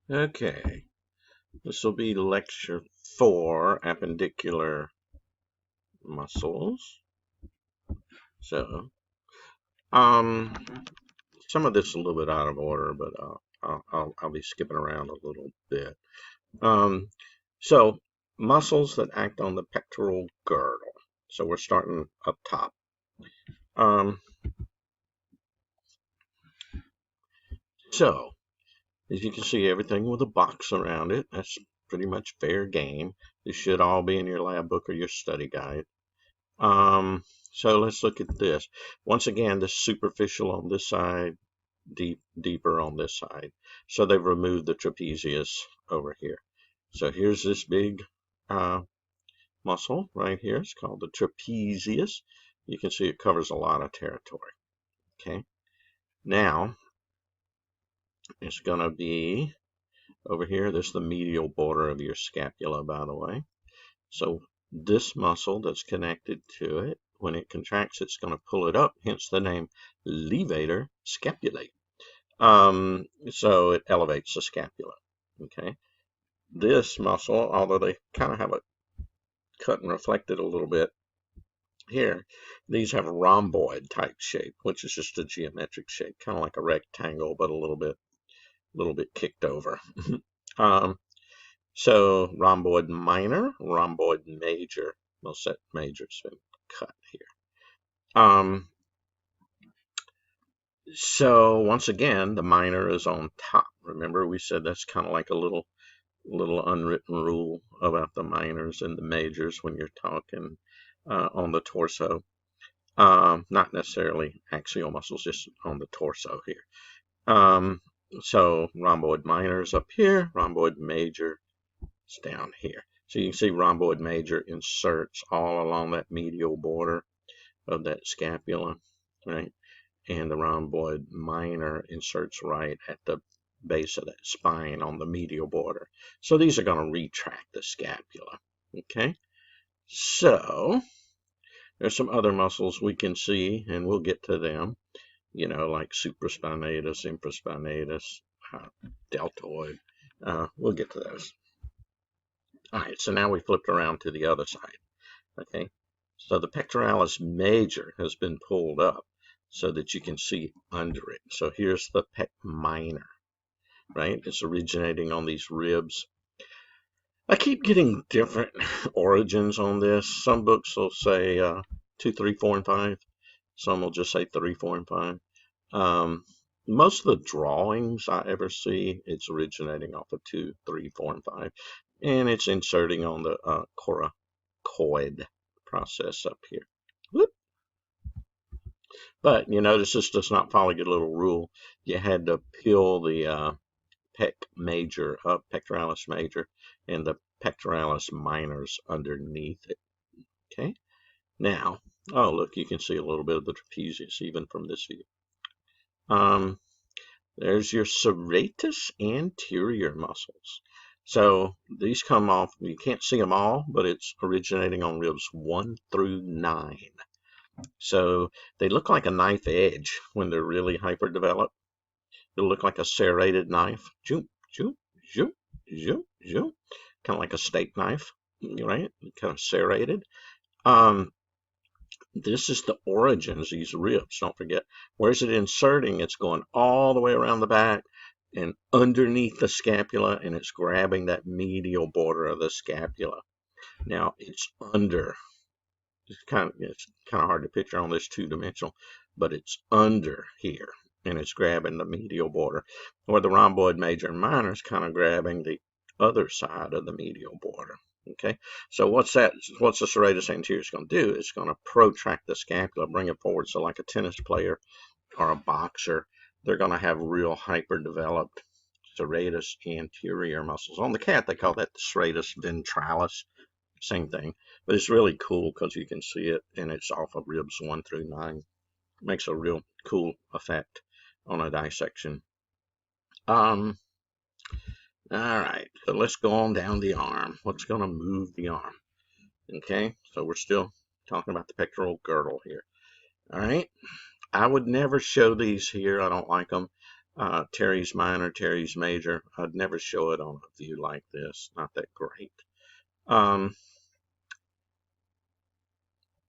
Okay, this will be lecture 4, appendicular muscles. So, um, some of this is a little bit out of order, but I'll be skipping around a little bit. Um, so, muscles that act on the pectoral girdle. So we're starting up top. Um, so, as you can see, everything with a box around it. That's pretty much fair game. This should all be in your lab book or your study guide. So let's look at this. Once again, this superficial on this side, deeper on this side. So they've removed the trapezius over here. So here's this big muscle right here. It's called the trapezius. You can see it covers a lot of territory. Okay. Now, it's going to be over here. This is the medial border of your scapula, by the way. So this muscle that's connected to it, when it contracts, it's going to pull it up, hence the name levator scapulae. So it elevates the scapula. Okay. This muscle, although they kind of have it cut and reflected a little bit here, these have a rhomboid type shape, which is just a geometric shape, kind of like a rectangle, but a little bit kicked over. So rhomboid minor, rhomboid major. We'll set major's been cut here. So once again, the minor is on top. Remember, we said that's kind of like a little unwritten rule about the minors and the majors when you're talking on the torso. Not necessarily axial muscles, just on the torso here. So rhomboid minor is up here, rhomboid major is down here. So you can see rhomboid major inserts all along that medial border of that scapula, right? And the rhomboid minor inserts right at the base of that spine on the medial border. So these are going to retract the scapula. Okay, so there's some other muscles we can see, and we'll get to them, like supraspinatus, infraspinatus, deltoid. We'll get to those. All right, so now we flipped around to the other side. Okay, so the pectoralis major has been pulled up so that you can see under it. So here's the pec minor, right? It's originating on these ribs. I keep getting different origins on this. Some books will say 2, 3, 4, and 5. Some will just say 3, 4, and 5. Most of the drawings I ever see, it's originating off of 2, 3, 4, and 5. And it's inserting on the coracoid process up here. Whoop. But you notice this does not follow your little rule. You had to peel the pec major up, pectoralis major, and the pectoralis minors underneath it. Okay. Now, oh look, you can see a little bit of the trapezius even from this view. There's your serratus anterior muscles. So these come off, you can't see them all, but it's originating on ribs 1 through 9. So they look like a knife edge when they're really hyperdeveloped. It'll look like a serrated knife. Zoom, zoom, zoom, zoom, zoom. Kind of like a steak knife, right? Kind of serrated. This is the origins, these ribs, don't forget. Where's it inserting? It's going all the way around the back and underneath the scapula, and it's grabbing that medial border of the scapula. Now, it's under. It's kind of hard to picture on this two-dimensional, but it's under here, and it's grabbing the medial border. Where the rhomboid major and minor is kind of grabbing the other side of the medial border. Okay, so what's the serratus anterior is going to do? It's going to protract the scapula, bring it forward. So like a tennis player or a boxer, they're going to have real hyperdeveloped serratus anterior muscles. On the cat, they call that the serratus ventralis. Same thing, but it's really cool because you can see it, and it's off of ribs 1 through 9. It makes a real cool effect on a dissection. All right, so let's go on down the arm. What's going to move the arm? Okay, so we're still talking about the pectoral girdle here. All right, I would never show these here. I don't like them. teres minor, teres major. I'd never show it on a view like this. Not that great.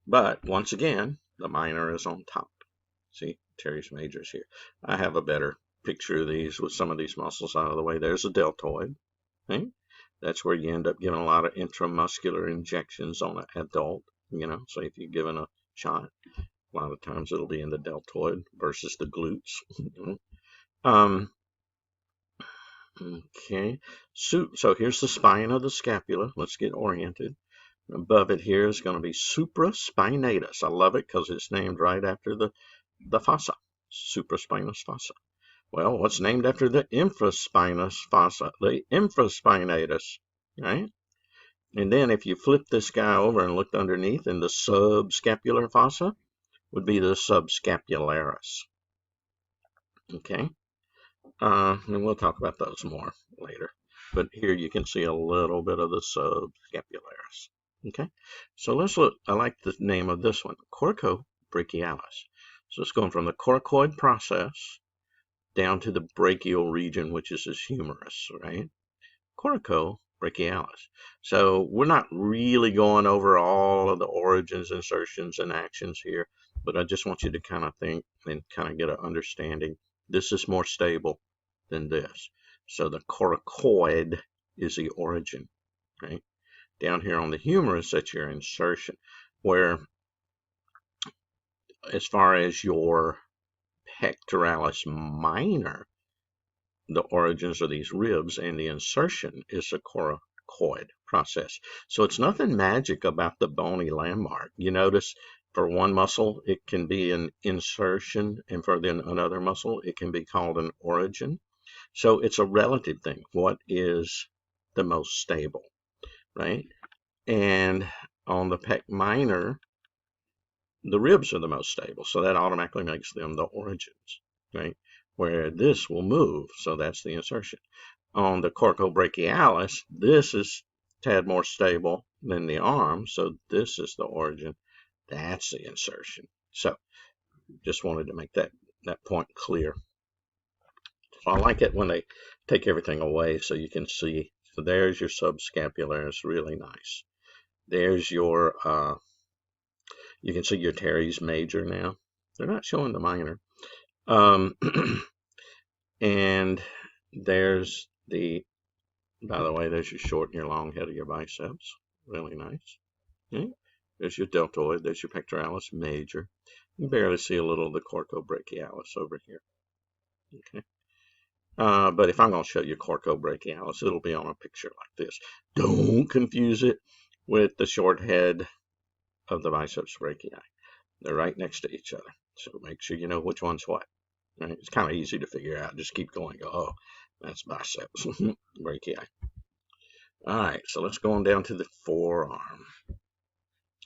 But once again, the minor is on top. See, teres major is here. I have a better picture of these with some of these muscles out of the way. There's a deltoid. Okay? That's where you end up giving a lot of intramuscular injections on an adult. So if you're given a shot, a lot of times it'll be in the deltoid versus the glutes. Okay, so here's the spine of the scapula. Let's get oriented. Above it here is going to be supraspinatus. I love it because it's named right after the fossa, supraspinous fossa. Well, what's named after the infraspinous fossa? The infraspinatus, right? And then if you flip this guy over and looked underneath, in the subscapular fossa would be the subscapularis. Okay, and we'll talk about those more later. But here you can see a little bit of the subscapularis. Okay, so let's look. I like the name of this one, coracobrachialis. So it's going from the coracoid process down to the brachial region, which is this humerus, right? Coracobrachialis. So we're not really going over all of the origins, insertions, and actions here, but I just want you to kind of think and kind of get an understanding. This is more stable than this. So the coracoid is the origin, right? Down here on the humerus, that's your insertion, where as far as your pectoralis minor, the origins of these ribs, and the insertion is the coracoid process. So it's nothing magic about the bony landmark. You notice for one muscle, it can be an insertion, and for then another muscle, it can be called an origin. So it's a relative thing. What is the most stable, right? And on the pec minor, the ribs are the most stable, so that automatically makes them the origins, right? Where this will move, so that's the insertion. On the coracobrachialis, this is a tad more stable than the arm, so this is the origin. That's the insertion. So just wanted to make that point clear. So I like it when they take everything away so you can see. So there's your subscapular. It's really nice. There's your, you can see your teres major now. They're not showing the minor. And there's by the way, there's your short and your long head of your biceps. Really nice. Okay. There's your deltoid. There's your pectoralis major. You can barely see a little of the coracobrachialis over here. Okay. But if I'm going to show you coracobrachialis, it'll be on a picture like this. Don't confuse it with the short head of the biceps brachii. They're right next to each other. So make sure you know which one's what. Right? It's kind of easy to figure out. Just keep going. Oh, that's biceps brachii. All right, so let's go on down to the forearm.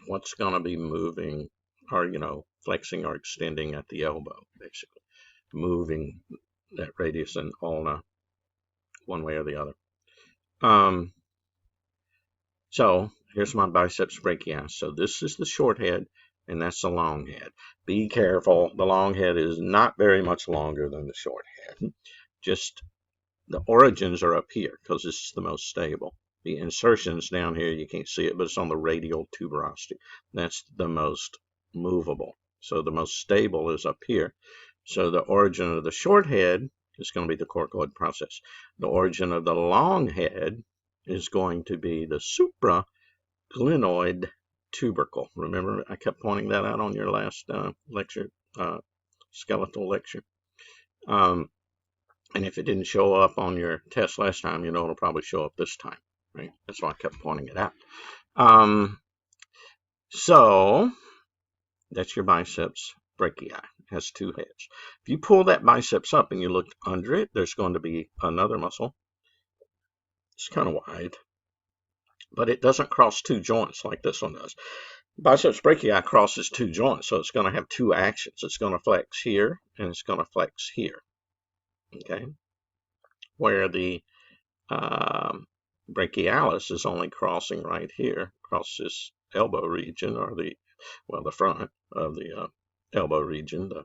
What's going to be moving or, flexing or extending at the elbow, basically. Moving that radius and ulna one way or the other. So here's my biceps brachii. So this is the short head, and that's the long head. Be careful. The long head is not very much longer than the short head. Just the origins are up here because this is the most stable. The insertions down here, you can't see it, but it's on the radial tuberosity. That's the most movable. So the most stable is up here. So the origin of the short head is going to be the coracoid process. The origin of the long head is going to be the supraglenoid tubercle. Remember, I kept pointing that out on your last lecture, skeletal lecture. And if it didn't show up on your test last time, it'll probably show up this time, right? That's why I kept pointing it out. So that's your biceps brachii. It has two heads. If you pull that biceps up and you look under it, there's going to be another muscle. It's kind of wide, but it doesn't cross two joints like this one does. Biceps brachii crosses two joints, so it's going to have two actions. It's going to flex here, and it's going to flex here. Okay, where the brachialis is only crossing right here, across this elbow region, or the front of the elbow region, the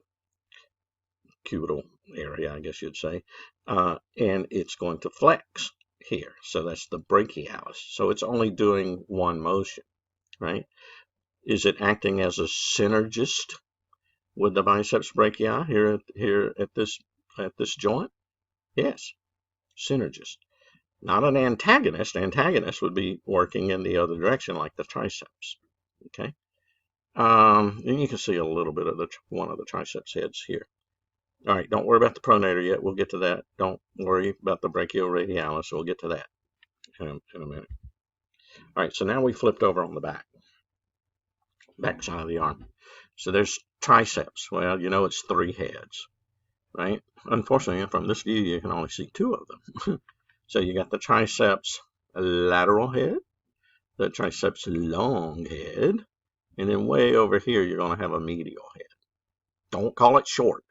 cubital area, I guess you'd say, and it's going to flex here. So that's the brachialis. So it's only doing one motion, right? Is it acting as a synergist with the biceps brachii here at this joint? Yes, synergist. Not an antagonist. Antagonist would be working in the other direction, like the triceps. Okay. And you can see a little bit of one of the triceps heads here. All right, don't worry about the pronator yet. We'll get to that. Don't worry about the brachioradialis. We'll get to that in a minute. All right, so now we flipped over on the back side of the arm. So there's triceps. Well, you know it's 3 heads, right? Unfortunately, from this view, you can only see 2 of them. So you got the triceps lateral head, the triceps long head, and then way over here, you're going to have a medial head. Don't call it short.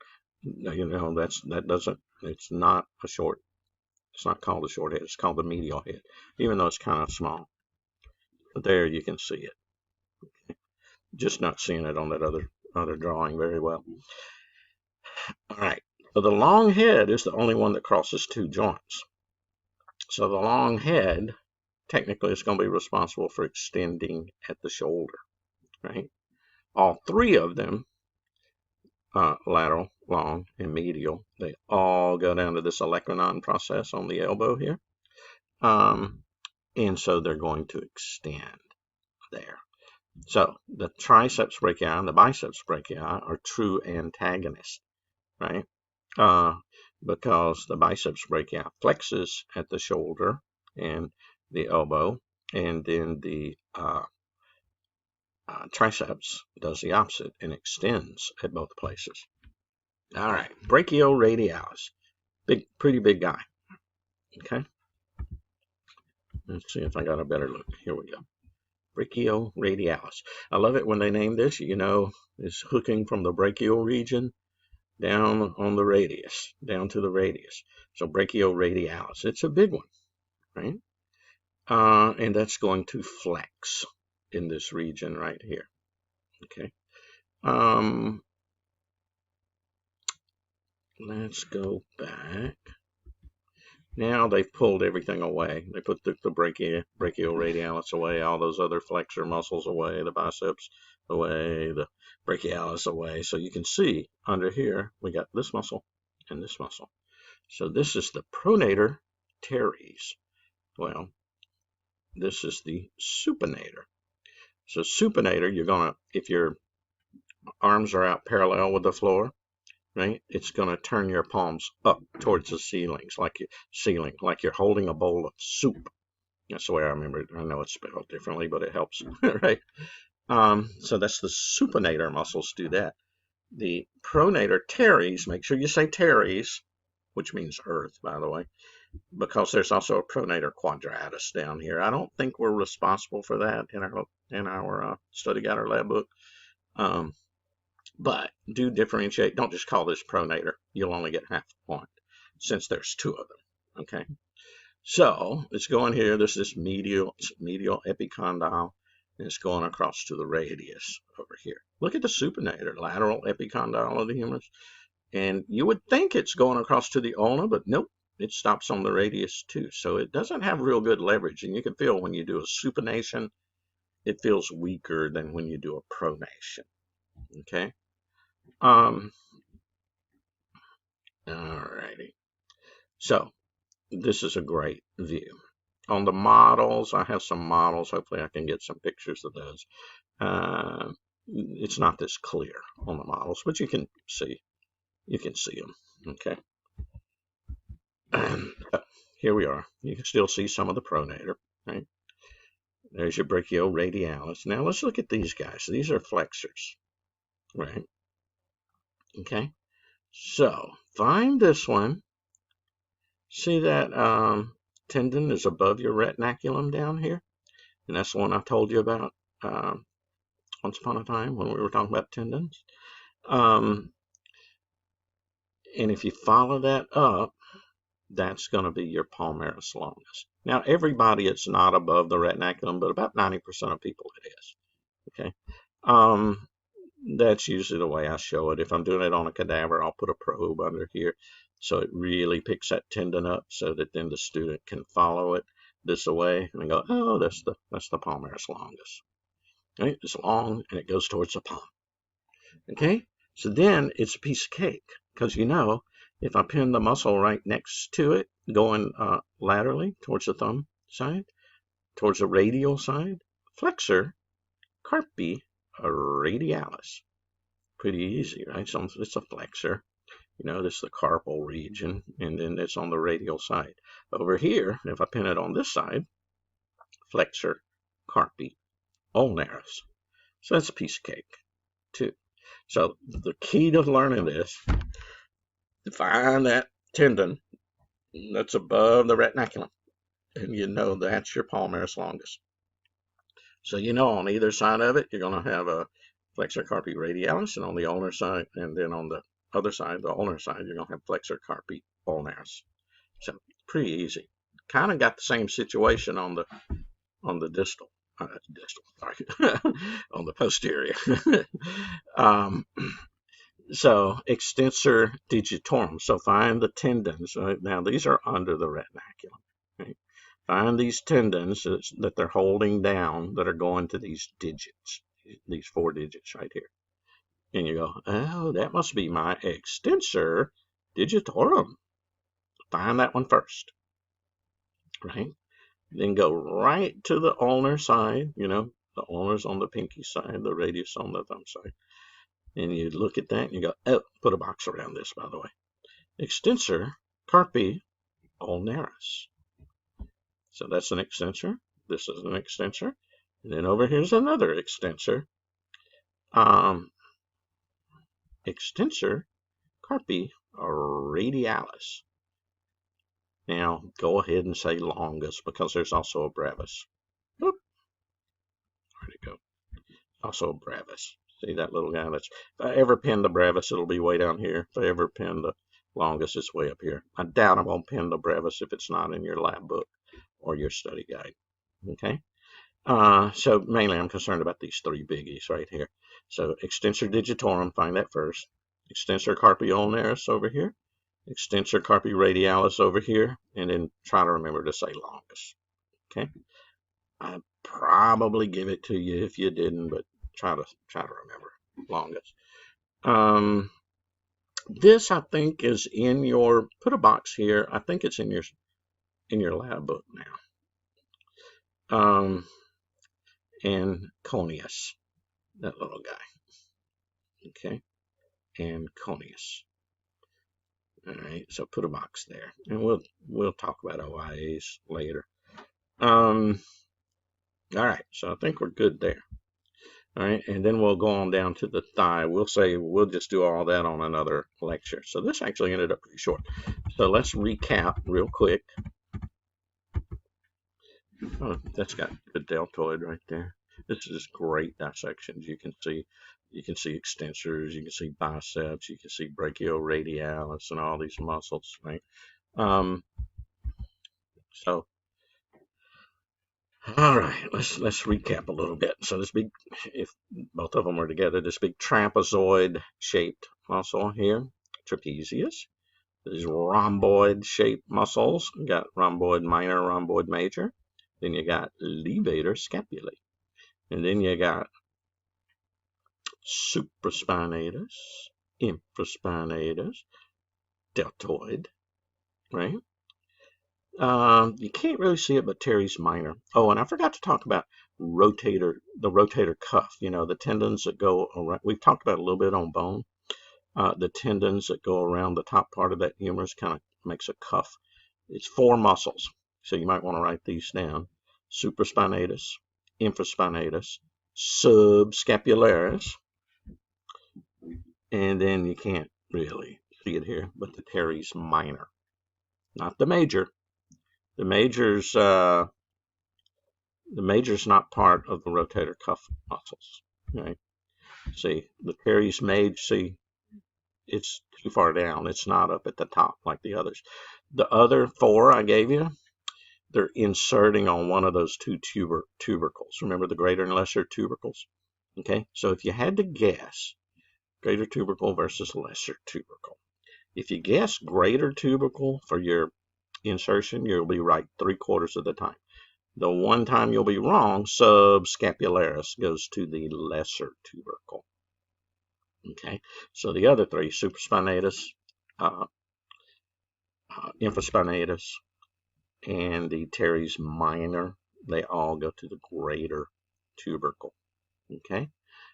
You know, it's not a short. It's not called a short head. It's called the medial head, even though it's kind of small. But there you can see it. Okay. Just not seeing it on that other drawing very well. All right. So the long head is the only one that crosses 2 joints. So the long head technically is going to be responsible for extending at the shoulder, right? All 3 of them, lateral, long, and medial, they all go down to this olecranon process on the elbow here. And so they're going to extend there. So the triceps brachii and the biceps brachii are true antagonists, right? Because the biceps brachii flexes at the shoulder and the elbow, and then the triceps does the opposite and extends at both places. All right, brachioradialis, pretty big guy. Okay, let's see if I got a better look. Here we go. Brachioradialis. I love it when they name this. You know, it's hooking from the brachial region down on the radius, down to the radius. So brachioradialis. It's a big one, right? And that's going to flex in this region right here. Okay. Let's go back. Now they've pulled everything away. They put the brachioradialis away, all those other flexor muscles away, the biceps away, the brachialis away. So you can see under here, we got this muscle and this muscle. So this is the pronator teres. Well, this is the supinator. So supinator, you're going to, if your arms are out parallel with the floor, right, it's going to turn your palms up towards the ceilings, like you're holding a bowl of soup. That's the way I remember it. I know it's spelled differently, but it helps, right? So that's the supinator muscles do that. The pronator teres, make sure you say teres, which means earth, by the way, because there's also a pronator quadratus down here. I don't think we're responsible for that in our study guide or lab book. But do differentiate. Don't just call this pronator. You'll only get half a point since there's 2 of them. Okay. So let's go in here. This is medial epicondyle, and it's going across to the radius over here. Look at the supinator, lateral epicondyle of the humerus. And you would think it's going across to the ulna, but nope, it stops on the radius too. So it doesn't have real good leverage. And you can feel when you do a supination, it feels weaker than when you do a pronation. Okay. Alrighty. So this is a great view. On the models, I have some models. Hopefully I can get some pictures of those. It's not this clear on the models, but you can see them. Okay. Here we are. You can still see some of the pronator, right? There's your brachioradialis. Now let's look at these guys. These are flexors, right? Okay. So find this one. See that tendon is above your retinaculum down here? And that's the one I told you about once upon a time when we were talking about tendons. And if you follow that up, that's going to be your palmaris longus. Now, everybody, it's not above the retinaculum, but about 90% of people it is. Okay. that's usually the way I show it. If I'm doing it on a cadaver, I'll put a probe under here so it really picks that tendon up so that then the student can follow it this way and go, oh, that's the palmaris longus. Right? It's long and it goes towards the palm. Okay, so then it's a piece of cake because if I pin the muscle right next to it, going laterally towards the thumb side, towards the radial side, flexor carpi radialis. Pretty easy, right? So it's a flexor. This is the carpal region, and then it's on the radial side. Over here, if I pin it on this side, flexor carpi ulnaris. So that's a piece of cake, too. So the key to learning this, find that tendon that's above the retinaculum, and that's your palmaris longus. So on either side of it, you're going to have a flexor carpi radialis, and on the ulnar side, and then on the other side, the ulnar side, you're going to have flexor carpi ulnaris. So pretty easy. Kind of got the same situation on the distal, sorry, on the posterior. So extensor digitorum. So find the tendons. Right? Now these are under the retinaculum. Right? Find these tendons that they're holding down that are going to these digits, these 4 digits right here. And you go, oh, that must be my extensor digitorum. Find that one first, right? Then go right to the ulnar side. The ulnar's on the pinky side, the radius on the thumb side. And you look at that and you go, oh, put a box around this, by the way. Extensor carpi ulnaris. So that's an extensor. This is an extensor. And then over here's another extensor. Extensor carpi radialis. Now go ahead and say longus because there's also a brevis. Whoop. Where'd it go? Also a brevis. See that little guy? If I ever pin the brevis, it'll be way down here. If I ever pin the longus, it's way up here. I doubt I'm going to pin the brevis if it's not in your lab book or your study guide. Okay? So mainly I'm concerned about these 3 biggies right here. So extensor digitorum, find that first. Extensor carpi ulnaris over here. Extensor carpi radialis over here. And then try to remember to say longus. Okay? I'd probably give it to you if you didn't, but try to remember longus. This I think is in your, put a box here. I think it's in your lab book now. And conius, that little guy. Okay, and conius. All right, so put a box there, and we'll talk about OIAs later. All right, so I think we're good there. All right, and then we'll go on down to the thigh. We'll just do all that on another lecture. So this actually ended up pretty short. So let's recap real quick. Oh, that's got the deltoid right there. This is great dissections. You can see extensors, you can see biceps, you can see brachioradialis and all these muscles, right? So all right, let's recap a little bit. So this big, if both of them are together, this big trapezoid shaped muscle here, trapezius. These rhomboid shaped muscles. You got rhomboid minor, rhomboid major. Then you got levator scapulae. And then you got supraspinatus, infraspinatus, deltoid, right? You can't really see it, but teres minor. Oh, and I forgot to talk about the rotator cuff. The tendons that go around. We've talked about it a little bit on bone. The tendons that go around the top part of that humerus kind of makes a cuff. It's 4 muscles, so you might want to write these down. Supraspinatus, infraspinatus, subscapularis, and then you can't really see it here, but the teres minor, not the major. The major's not part of the rotator cuff muscles. Okay, see the teres major. See, it's too far down. It's not up at the top like the others. The other 4 I gave you, they're inserting on one of those 2 tubercles. Remember the greater and lesser tubercles? Okay, so if you had to guess greater tubercle versus lesser tubercle, if you guess greater tubercle for your insertion, you'll be right 3/4 of the time. The one time you'll be wrong, subscapularis goes to the lesser tubercle. Okay, so the other three, supraspinatus, infraspinatus, and the teres minor, they all go to the greater tubercle. Okay,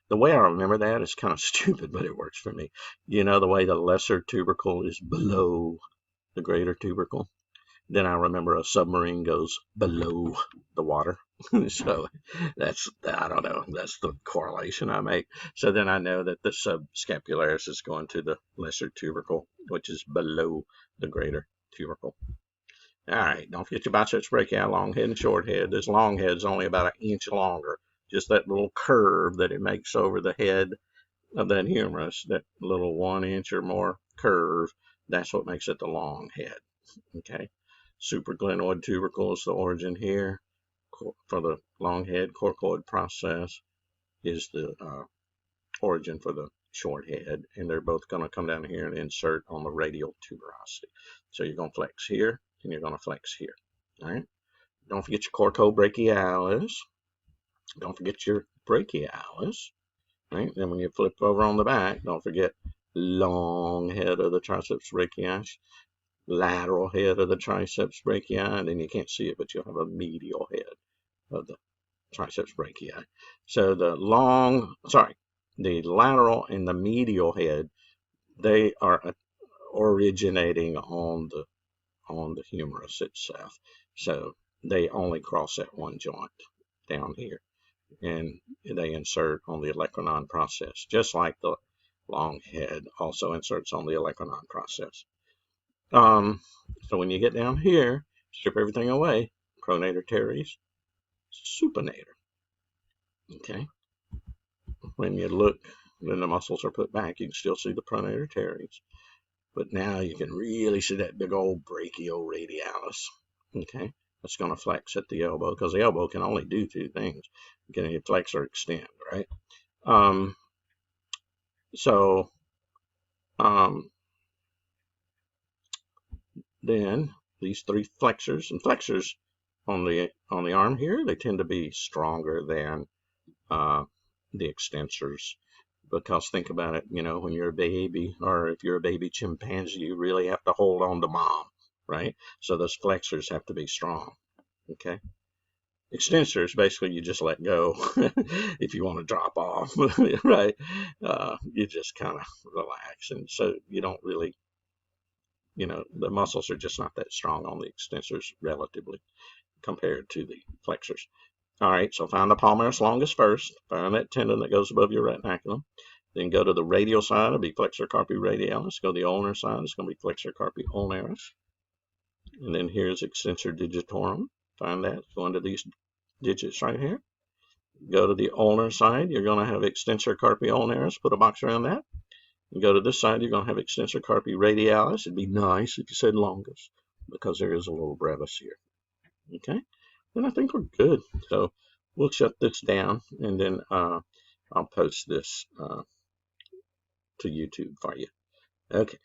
the way I remember that is kind of stupid, but it works for me. You know, the way the lesser tubercle is below the greater tubercle, then I remember a submarine goes below the water. So I don't know, that's the correlation I make. So then I know that the subscapularis is going to the lesser tubercle, which is below the greater tubercle. All right, don't forget your biceps brachii, long head and short head. This long head is only about 1 inch longer. Just that little curve that it makes over the head of that humerus, that little 1 inch or more curve, that's what makes it the long head. Okay, supraglenoid tubercle is the origin here for the long head. Coracoid process is the origin for the short head, and they're both going to come down here and insert on the radial tuberosity. So you're going to flex here and you're going to flex here. All right, don't forget your cortobrachialis. Don't forget your brachialis. Right, then when you flip over on the back, don't forget long head of the triceps brachii, lateral head of the triceps brachii, and then you can't see it, but you'll have a medial head of the triceps brachii. So the lateral and the medial head, they are originating on the humerus itself. So they only cross that one joint down here, and they insert on the olecranon process, just like the long head also inserts on the olecranon process. So when you get down here, strip everything away, pronator teres, supinator. Okay. When you look, when the muscles are put back, you can still see the pronator teres. But now you can really see that big old brachioradialis. Okay. That's going to flex at the elbow, because the elbow can only do two things. You can either flex or extend, right? Then these three flexors, and flexors on the arm here, they tend to be stronger than the extensors, because think about it, you know, when you're a baby, or if you're a baby chimpanzee, you really have to hold on to mom, right? So those flexors have to be strong. Okay, extensors, basically you just let go if you want to drop off, right? You just kind of relax, and so you don't really, you know, the muscles are just not that strong on the extensors relatively compared to the flexors. All right, so find the palmaris longus first. Find that tendon that goes above your retinaculum. Then go to the radial side, it'll be flexor carpi radialis. Go to the ulnar side, it's going to be flexor carpi ulnaris. And then here's extensor digitorum. Find that, go into these digits right here. Go to the ulnar side, you're going to have extensor carpi ulnaris. Put a box around that. And go to this side, you're going to have extensor carpi radialis. It'd be nice if you said longus, because there is a little brevis here. Okay, then I think we're good. So we'll shut this down, and then I'll post this to YouTube for you. Okay.